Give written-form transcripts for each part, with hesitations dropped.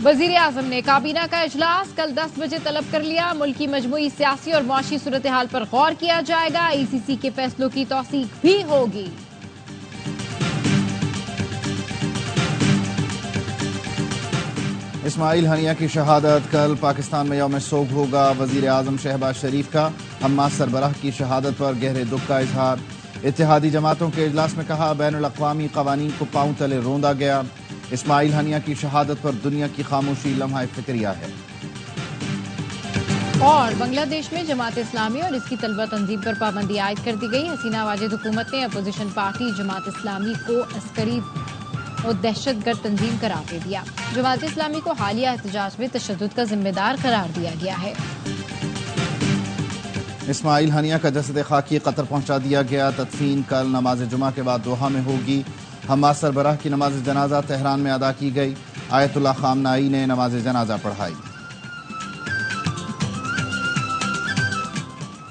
وزیر اعظم نے کابینہ کا اجلاس کل 10 بجے طلب کر لیا۔ ملک کی مجموعی سیاسی اور معاشی صورتحال پر غور کیا جائے گا۔ ای سی سی کے فیصلوں کی توثیق بھی ہوگی۔ اسماعیل ہنیہ کی شہادت کل پاکستان میں یوم سوگ ہوگا۔ وزیر اعظم شہباز شریف کا حماس سربراہ کی شہادت پر گہرے دکھ کا اظہار۔ اتحادی جماعتوں کے اجلاس میں کہا بین الاقوامی قوانین کو پاؤں تلے روندا گیا۔ اسماعیل ہنیہ کی شہادت پر دنیا کی خاموشی لمحہ فکریہ ہے۔ اور بنگلہ دیش میں جماعت اسلامی اور اس کی طلبہ تنظیم پر پابندی عائد کر دی گئی۔ حسینہ واجد حکومت نے اپوزیشن پارٹی جماعت اسلامی کو عسکری اور دہشت گرد تنظیم قرار دے دیا۔ جماعت اسلامی کو حالیہ احتجاج میں تشدد کا ذمہ دار قرار دیا گیا ہے۔ اسماعیل ہنیہ کا جسد خاکی قطر پہنچا دیا گیا۔ تدفین کل نماز جمعہ کے بعد دوحہ میں ہوگی۔ حماس سربراہ کی نماز جنازہ تہران میں ادا کی گئی۔ آیت اللہ خامنائی نے نماز جنازہ پڑھائی۔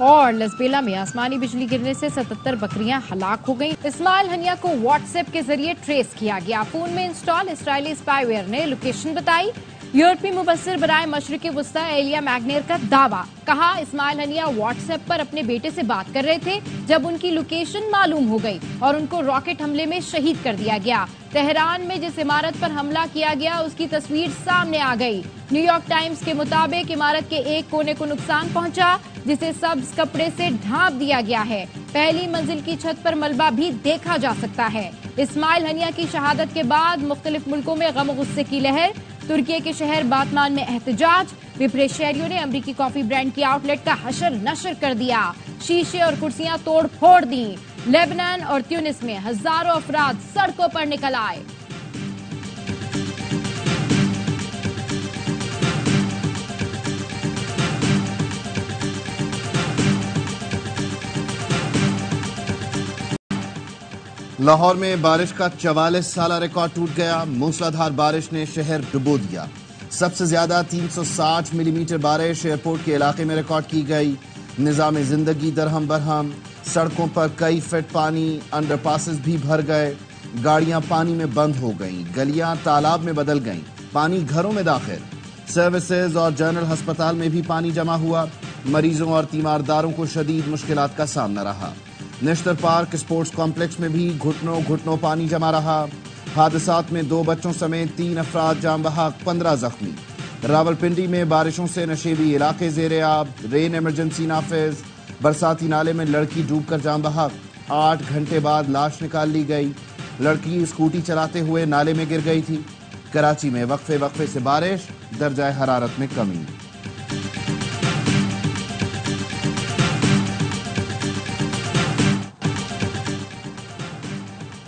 اور لسبیلا میں آسمانی بجلی گرنے سے 77 بکریاں ہلاک ہو گئیں۔ اسماعیل ہنیہ کو واٹس ایپ کے ذریعے ٹریس کیا گیا۔ فون میں انسٹال اسرائیلی اسپائی ویئر نے لوکیشن بتائی۔ یورپی مبصر برائے مشرق وسطی ایلیا میگنیر کا دعویٰ، کہا اسماعیل ہنیہ واٹس ایپ پر اپنے بیٹے سے بات کر رہے تھے جب ان کی لوکیشن معلوم ہو گئی اور ان کو راکٹ حملے میں شہید کر دیا گیا۔ تہران میں جس عمارت پر حملہ کیا گیا اس کی تصویر سامنے آ گئی۔ نیو یارک ٹائمز کے مطابق عمارت کے ایک کونے کو نقصان پہنچا جسے سبز کپڑے سے ڈھانپ دیا گیا ہے۔ پہلی منزل کی چھت پر ملبہ بھی دیکھا جا سکتا ہے۔ اسماعیل ہنیہ کی شہادت کے بعد مختلف ملکوں میں غم و غصے کی لہر۔ ترکی کے شہر باطمان میں احتجاج۔ وپریش شہریوں نے امریکی کافی برانڈ کی آؤٹ لیٹ کا حشر نشر کر دیا۔ شیشے اور کرسیاں توڑ پھوڑ دیں۔ لیبنان اور تیونس میں ہزاروں افراد سڑکوں پر نکل آئے۔ لاہور میں بارش کا 44 سالہ ریکارڈ ٹوٹ گیا۔ موسلادھار بارش نے شہر ڈبو دیا۔ سب سے زیادہ 360 ملی میٹر بارش ایئرپورٹ کے علاقے میں ریکارڈ کی گئی۔ نظام زندگی درہم برہم۔ سڑکوں پر کئی فٹ پانی، انڈر پاسز بھی بھر گئے۔ گاڑیاں پانی میں بند ہو گئیں، گلیاں تالاب میں بدل گئیں، پانی گھروں میں داخل۔ سروسز اور جنرل ہسپتال میں بھی پانی جمع ہوا۔ مریضوں اور تیمارداروں کو شدید مشکلات کا سامنا رہا۔ نیشنل پارک اسپورٹس کمپلیکس میں بھی گھٹنوں گھٹنوں پانی جمع رہا۔ حادثات میں 2 بچوں سمیت 3 افراد جاں بحق، 15 زخمی۔ راولپنڈی میں بارشوں سے نشیبی علاقے زیر آب، رین ایمرجنسی نافذ۔ برساتی نالے میں لڑکی ڈوب کر جاں بحق، 8 گھنٹے بعد لاش نکال لی گئی۔ لڑکی اسکوٹی چلاتے ہوئے نالے میں گر گئی تھی۔ کراچی میں وقفے وقفے سے بارش، درجہ حرارت میں کمی۔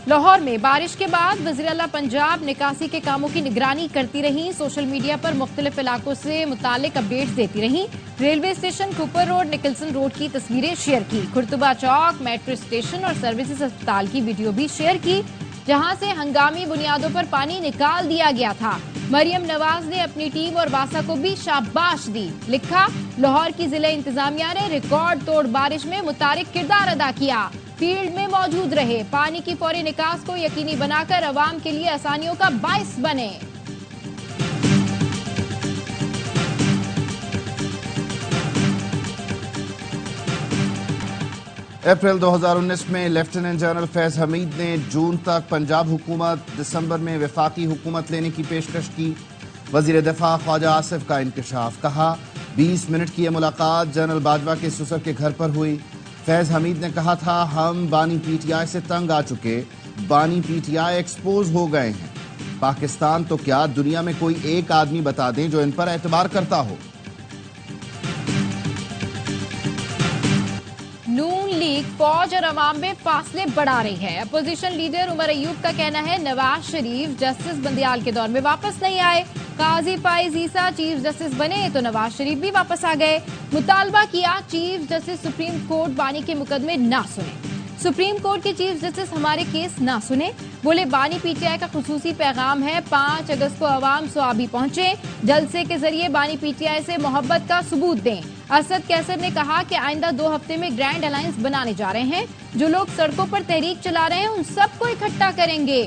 لاہور میں بارش کے بعد وزیراعلی پنجاب نکاسی کے کاموں کی نگرانی کرتی رہیں۔ سوشل میڈیا پر مختلف علاقوں سے متعلق اپڈیٹس دیتی رہیں۔ Railway station Cooper road Nicholson road کی تصویریں شیئر کی۔ خرطبہ چوک میٹرو اسٹیشن اور سروسز اسپتال کی ویڈیو بھی شیئر کی جہاں سے ہنگامی بنیادوں پر پانی نکال دیا گیا تھا۔ مریم نواز نے اپنی ٹیم اور باسا کو بھی شاباش دی۔ لکھا لاہور کی ضلع انتظامیہ نے ریکارڈ توڑ بارش میں متحرک کردار ادا کیا۔ فیلڈ میں موجود رہے، پانی کی فوری نکاس کو یقینی بنا کر عوام کے لیے آسانیوں کا باعث بنے۔ اپریل 2019 میں لیفٹیننٹ جنرل فیض حمید نے جون تک پنجاب حکومت، دسمبر میں وفاقی حکومت لینے کی پیشکش کی۔ وزیر دفاع خواجہ آصف کا انکشاف، کہا 20 منٹ کی یہ ملاقات جنرل باجوہ کے سسر کے گھر پر ہوئی۔ فیض حمید نے کہا تھا ہم بانی پی ٹی آئی سے تنگ آ چکے، بانی پی ٹی آئی ایکسپوز ہو گئے ہیں۔ پاکستان تو کیا دنیا میں کوئی ایک آدمی بتا دیں جو ان پر اعتبار کرتا ہو۔ نون لیگ فوج اور عوام میں فاصلے بڑھا رہی ہے۔ اپوزیشن لیڈر عمر ایوب کا کہنا ہے نواز شریف جسٹس بندیال کے دور میں واپس نہیں آئے۔ قاضی فائز عیسیٰ چیف جسٹس بنے تو نواز شریف بھی واپس آ گئے۔ مطالبہ کیا چیف جسٹس سپریم کورٹ بانی کے مقدمے نہ سنیں۔ سپریم کورٹ کے چیف جسٹس ہمارے کیس نہ سنیں۔ بولے بانی پی ٹی آئی کا خصوصی پیغام ہے 5 اگست کو عوام سوابی پہنچے، جلسے کے ذریعے بانی پی ٹی آئی سے محبت کا ثبوت دیں۔ اسد کیسر نے کہا کہ آئندہ 2 ہفتے میں گرینڈ الائنس بنانے جا رہے ہیں۔ جو لوگ سڑکوں پر تحریک چلا رہے ہیں ان سب کو اکٹھا کریں گے۔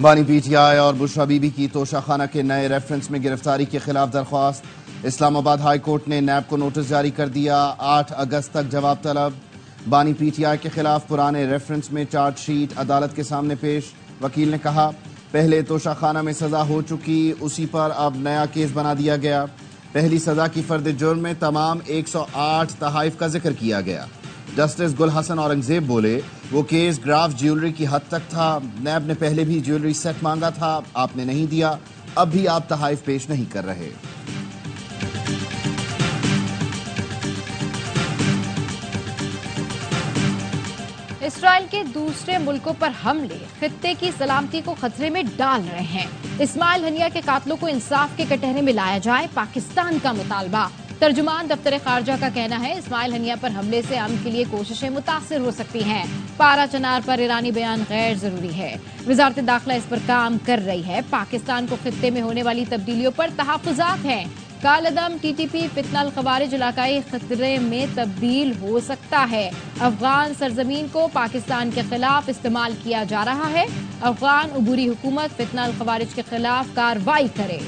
بانی پی ٹی آئی اور بشرا بی بی کی توشہ خانہ کے نئے ریفرنس میں گرفتاری کے خلاف درخواست، اسلام آباد ہائی کورٹ نے نیب کو نوٹس جاری کر دیا، 8 اگست تک جواب طلب۔ بانی پی ٹی آئی کے خلاف پرانے ریفرنس میں چارج شیٹ عدالت کے سامنے پیش، وکیل نے کہا پہلے توشہ خانہ میں سزا ہو چکی، اسی پر اب نیا کیس بنا دیا گیا۔ پہلی سزا کی فرد جرم میں تمام 108 تحائف کا ذکر کیا گیا۔ جسٹس گل حسن اورنگزیب بولے وہ کیس گراف جیولری کی حد تک تھا، نیب نے پہلے بھی جیولری سیٹ مانگا تھا، آپ نے نہیں دیا، اب بھی آپ تحائف پیش نہیں کر رہے۔ اسرائیل کے دوسرے ملکوں پر حملے خطے کی سلامتی کو خطرے میں ڈال رہے ہیں۔ اسماعیل ہنیہ کے قاتلوں کو انصاف کے کٹہرے میں لایا جائے، پاکستان کا مطالبہ۔ ترجمان دفتر خارجہ کا کہنا ہے اسماعیل ہنیہ پر حملے سے امن کے لیے کوششیں متاثر ہو سکتی ہیں۔ پارا چنار پر ایرانی بیان غیر ضروری ہے، وزارت داخلہ اس پر کام کر رہی ہے۔ پاکستان کو خطے میں ہونے والی تبدیلیوں پر تحفظات ہیں۔ کالعدم ٹی ٹی پی فتنہ الخوارج علاقائی خطرے میں تبدیل ہو سکتا ہے۔ افغان سرزمین کو پاکستان کے خلاف استعمال کیا جا رہا ہے، افغان عبوری حکومت فتنہ الخوارج کے خلاف کارروائی کرے۔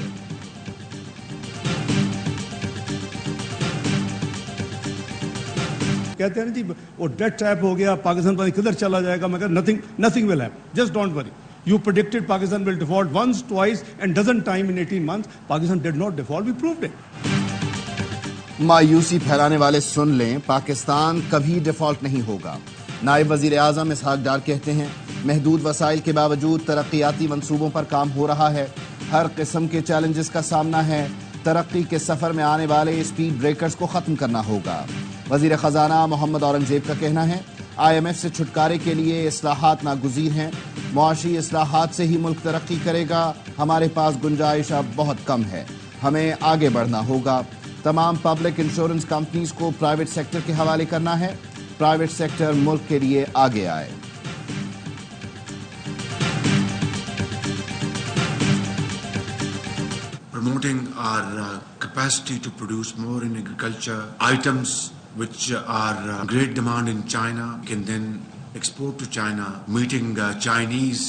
کہتے ہیں نا جی وہ ڈیڈ ٹریپ ہو گیا، پاکستان پتہ نہیں کدھر چلا جائے گا، مگر nothing will happen. Just don't worry. You predicted Pakistan will default once, twice and dozen time in 18 months. Pakistan did not default. We proved it. مایوسی پھیلانے والے سن لیں، پاکستان کبھی ڈیفالٹ نہیں ہوگا۔ نائب وزیر اعظم اسحاق ڈار کہتے ہیں محدود وسائل کے باوجود ترقیاتی منصوبوں پر کام ہو رہا ہے، ہر قسم کے چیلنجز کا سامنا ہے، ترقی کے سفر میں آنے والے اسپیڈ بریکرز کو ختم کرنا ہوگا۔ وزیر خزانہ محمد اورنگزیب کا کہنا ہے آئی ایم ایف سے چھٹکارے کے لیے اصلاحات ناگزیر ہیں، معاشی اصلاحات سے ہی ملک ترقی کرے گا، ہمارے پاس گنجائش اب بہت کم ہے، ہمیں آگے بڑھنا ہوگا۔ تمام پبلک انشورنس کمپنیز کو پرائیویٹ سیکٹر کے حوالے کرنا ہے، پرائیویٹ سیکٹر ملک کے لیے آگے آئے۔ Promoting our capacity to produce more in agriculture items which are great demand in China, can then export to China, meeting Chinese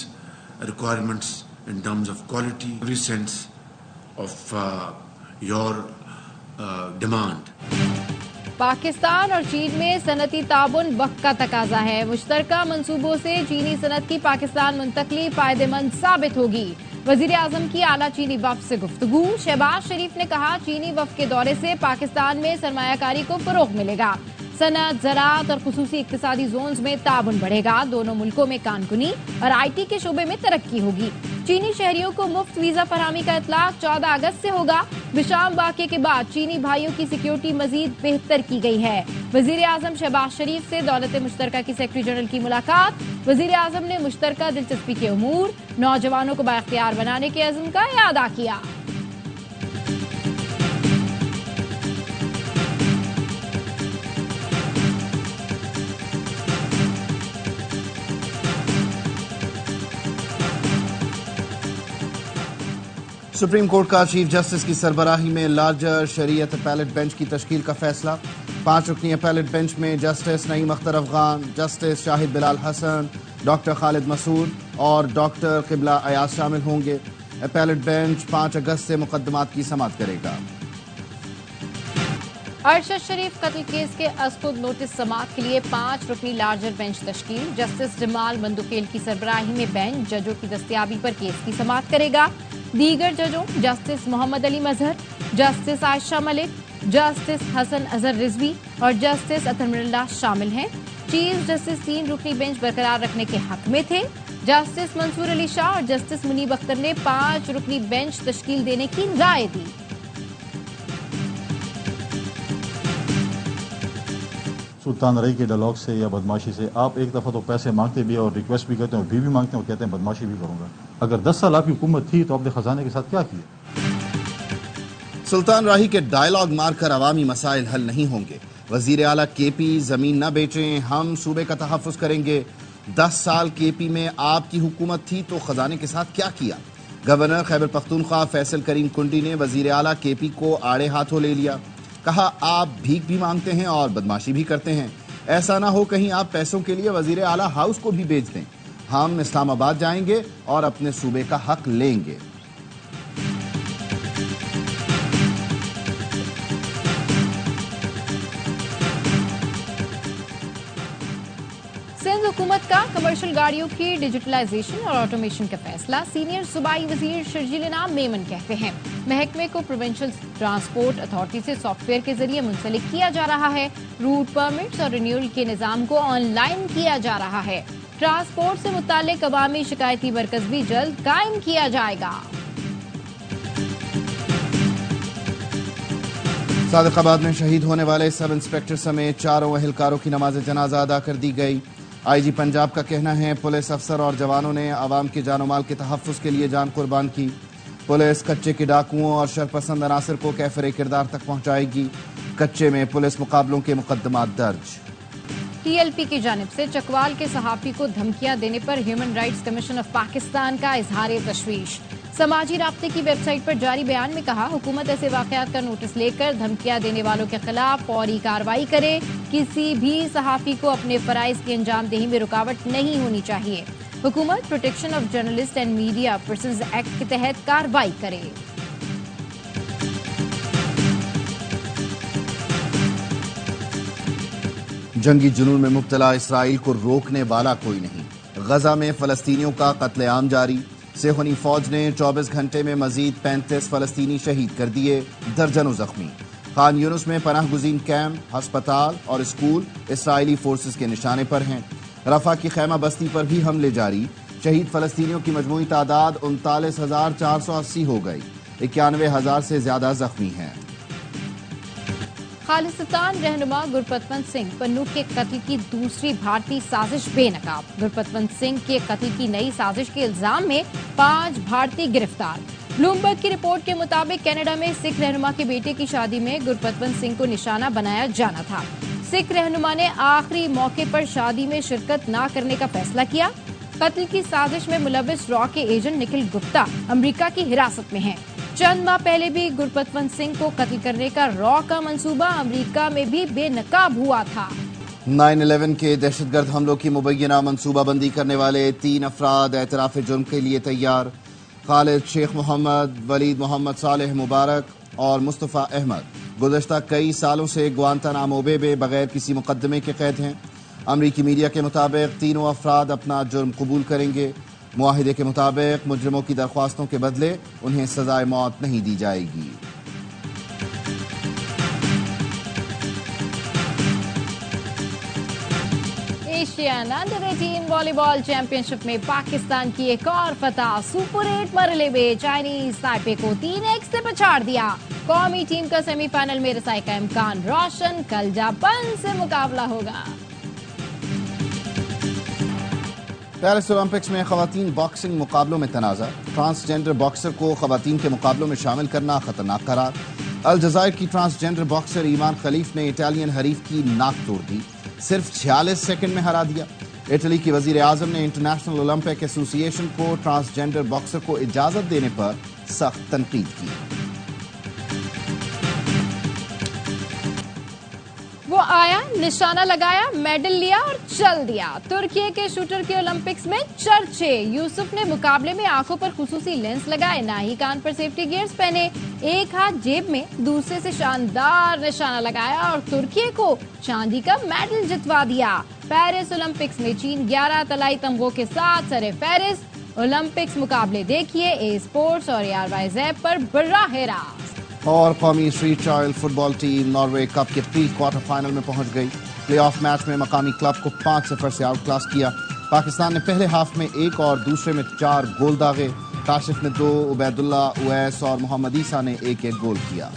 requirements in terms of quality, every sense of your demand. Pakistan اور چین میں صنعتی تعاون وقت کا تقاضا ہے، مشترکہ منصوبوں سے چینی صنعت کی پاکستان منتقلی فائدہ مند ثابت ہوگی۔ وزیر اعظم کی اعلیٰ چینی وفد سے گفتگو، شہباز شریف نے کہا چینی وفد کے دورے سے پاکستان میں سرمایہ کاری کو فروغ ملے گا، صنعت، زراعت اور خصوصی اقتصادی زونز میں تعاون بڑھے گا، دونوں ملکوں میں کان کنی اور آئی ٹی کے شعبے میں ترقی ہوگی۔ چینی شہریوں کو مفت ویزا فراہمی کا اطلاق 14 اگست سے ہوگا۔ بشام واقعے کے بعد چینی بھائیوں کی سیکیورٹی مزید بہتر کی گئی ہے۔ وزیر اعظم شہباز شریف سے دولت مشترکہ کی سیکرٹری جنرل کی ملاقات، وزیر اعظم نے مشترکہ دلچسپی کے امور، نوجوانوں کو بااختیار بنانے کے عزم کا اعادہ کیا۔ سپریم کورٹ کا چیف جسٹس کی سربراہی میں لارجر شریعت اپیلیٹ بینچ کی تشکیل کا فیصلہ، 5 رکنی اپیلیٹ بینچ میں جسٹس نعیم اختر افغان، جسٹس شاہد بلال حسن، ڈاکٹر خالد مسعود اور ڈاکٹر قبلہ ایاز شامل ہوں گے۔ اپیلیٹ بینچ 5 اگست سے مقدمات کی سماعت کرے گا۔ ارشد شریف قتل کیس کے از خود نوٹس سماعت کے لیے 5 رکنی لارجر بینچ تشکیل، جسٹس جمال مندوکیل کی سربراہی میں بینچ ججوں کی دستیابی پر کیس کی سماعت کرے گا۔ دیگر ججوں جسٹس محمد علی مظہر، جسٹس عائشہ ملک، جسٹس حسن اظہر رضوی اور جسٹس اطہر اللہ شامل ہیں۔ چیف جسٹس 3 رکنی بینچ برقرار رکھنے کے حق میں تھے۔ جسٹس منصور علی شاہ اور جسٹس منیب اختر نے 5 رکنی بینچ تشکیل دینے کی رائے دی۔ سلطان رئی کے ڈائلاگ سے یا بدماشی سے آپ ایک دفعہ تو پیسے مانگتے بھی اور ریکویسٹ بھی کرتے ہیں اور بھی مانگتے ہیں اور کہتے ہیں بدماشی بھی کروں گا۔ اگر 10 سال آپ کی حکومت تھی تو آپ نے خزانے کے ساتھ کیا کیا؟ سلطان راہی کے ڈائلاگ مار کر عوامی مسائل حل نہیں ہوں گے۔ وزیر اعلیٰ کے پی زمین نہ بیچیں، ہم صوبے کا تحفظ کریں گے۔ 10 سال کے پی میں آپ کی حکومت تھی تو خزانے کے ساتھ کیا کیا؟ گورنر خیبر پختونخوا فیصل کریم کنڈی نے وزیر اعلیٰ کے پی کو آڑے ہاتھوں لے لیا، کہا آپ بھیک بھی مانگتے ہیں اور بدماشی بھی کرتے ہیں، ایسا نہ ہو کہیں آپ پیسوں کے لیے وزیر اعلیٰ ہاؤس کو بھی بیچ دیں۔ ہم اسلام آباد جائیں گے اور اپنے صوبے کا حق لیں گے۔ سندھ حکومت کا کمرشل گاڑیوں کی ڈیجیٹلائزیشن اور آٹومیشن کا فیصلہ، سینئر صوبائی وزیر شرجیل انعام میمن کہتے ہیں محکمے کو پروونشل ٹرانسپورٹ اتھارٹی سے سافٹ ویئر کے ذریعے منسلک کیا جا رہا ہے، روٹ پرمٹس اور رینیول کے نظام کو آن لائن کیا جا رہا ہے، ٹرانسپورٹ سے متعلق عوامی شکایتی مرکز بھی جلد قائم کیا جائے گا۔ صادق آباد میں شہید ہونے والے سب انسپکٹر سمیت 4 اہلکاروں کی نماز جنازہ ادا کر دی گئی۔ آئی جی پنجاب کا کہنا ہے پولیس افسر اور جوانوں نے عوام کے جان و مال کے تحفظ کے لیے جان قربان کی۔ پولیس کچے کے ڈاکوؤں اور شرپسند عناصر کو کیفر کردار تک پہنچائے گی۔ کچے میں پولیس مقابلوں کے مقدمات درج۔ ٹی ایل پی کی جانب سے چکوال کے صحافی کو دھمکیاں دینے پر human rights commission of Pakistan کا اظہار تشویش۔ سماجی رابطے کی ویب سائٹ پر جاری بیان میں کہا حکومت ایسے واقعات کا نوٹس لے کر دھمکیاں دینے والوں کے خلاف فوری کارروائی کرے، کسی بھی صحافی کو اپنے فرائض کی انجام دہی میں رکاوٹ نہیں ہونی چاہیے۔ حکومت protection of journalist and media persons act کے تحت کارروائی کرے۔ جنگی جنون میں مبتلا اسرائیل کو روکنے والا کوئی نہیں۔ غزہ میں فلسطینیوں کا قتل عام جاری، صہیونی فوج نے 24 گھنٹے میں مزید 35 فلسطینی شہید کر دیے، درجنوں زخمی۔ خان یونس میں پناہ گزین کیمپ، ہسپتال اور اسکول اسرائیلی فورسز کے نشانے پر ہیں۔ رفح کی خیمہ بستی پر بھی حملے جاری، شہید فلسطینیوں کی مجموعی تعداد 39,480 ہو گئی، 91,000 سے زیادہ زخمی ہیں۔ خالصتان رہنما گرپتونت سنگھ پنو کے قتل کی دوسری بھارتی سازش بے نقاب۔ گرپتونت سنگھ کے قتل کی نئی سازش کے الزام میں 5 بھارتی گرفتار۔ بلومبرگ کی رپورٹ کے مطابق کینیڈا میں سکھ رہنما کے بیٹے کی شادی میں گرپتونت سنگھ کو نشانہ بنایا جانا تھا۔ سکھ رہنما نے آخری موقع پر شادی میں شرکت نہ کرنے کا فیصلہ کیا۔ قتل کی سازش میں ملوث را کے ایجنٹ نکھل گپتا امریکہ کی حراست میں ہیں۔ چند ماہ پہلے بھی گرپتونت سنگھ کو قتل کرنے کا را کا منصوبہ امریکہ میں بھی بے نقاب ہوا تھا۔ 9/11 کے دہشت گرد حملوں کی مبینہ منصوبہ بندی کرنے والے 3 افراد اعتراف جرم کے لیے تیار۔ خالد شیخ محمد، ولید محمد صالح مبارک اور مصطفیٰ احمد گزشتہ کئی سالوں سے گوانتانامو بے میں بغیر کسی مقدمے کے قید ہیں۔ امریکی میڈیا کے مطابق تینوں افراد اپنا جرم قبول کریں گے۔ معاہدے کے مطابق مجرموں کی درخواستوں کے بدلے انہیں سزائے موت نہیں دی جائے گی۔ ایشین انڈر 18 والی بال چیمپئن شپ میں پاکستان کی ایک اور فتح، سپر 8 مرحلے میں چائنیز تائپے کو 3-1 سے پچاڑ دیا۔ قومی ٹیم کا سیمی فائنل میں رسائی کا امکان روشن، کل جاپان سے مقابلہ ہوگا۔ پیرس اولمپکس میں خواتین باکسنگ مقابلوں میں تنازع، ٹرانسجینڈر باکسر کو خواتین کے مقابلوں میں شامل کرنا خطرناک قرار۔ الجزائر کی ٹرانسجینڈر باکسر ایمان خلیف نے اٹالین حریف کی ناک توڑ دی، صرف 46 سیکنڈ میں ہرا دیا۔ اٹلی کی وزیر اعظم نے انٹرنیشنل اولمپک ایسوسی ایشن کو ٹرانسجینڈر باکسر کو اجازت دینے پر سخت تنقید کی۔ وہ آیا، نشانہ لگایا، میڈل لیا اور چل دیا۔ ترکی کے شوٹر کے اولمپکس میں چرچے، یوسف نے مقابلے میں آنکھوں پر خصوصی لینس لگائے، نہ ہی کان پر سیفٹی گیئرز پہنے، ایک ہاتھ جیب میں، دوسرے سے شاندار نشانہ لگایا اور ترکی کو چاندی کا میڈل جتوا دیا۔ پیرس اولمپکس میں چین 11 طلائی تمغوں کے ساتھ سر فہرست۔ اولمپکس مقابلے دیکھیے اے اسپورٹس اور ARY ایپ پر براہ راست۔ اور قومی اسٹریٹ چائلڈ فٹ بال ٹیم ناروے کپ کے پری کوارٹر فائنل میں پہنچ گئی۔ پلے آف میچ میں مقامی کلب کو 5-0 سے آؤٹ کلاس کیا۔ پاکستان نے پہلے ہاف میں 1 اور دوسرے میں 4 گول داغے۔ کاشف نے 2، عبید اللہ، اویس اور محمد عیسیٰ نے 1-1 گول کیا۔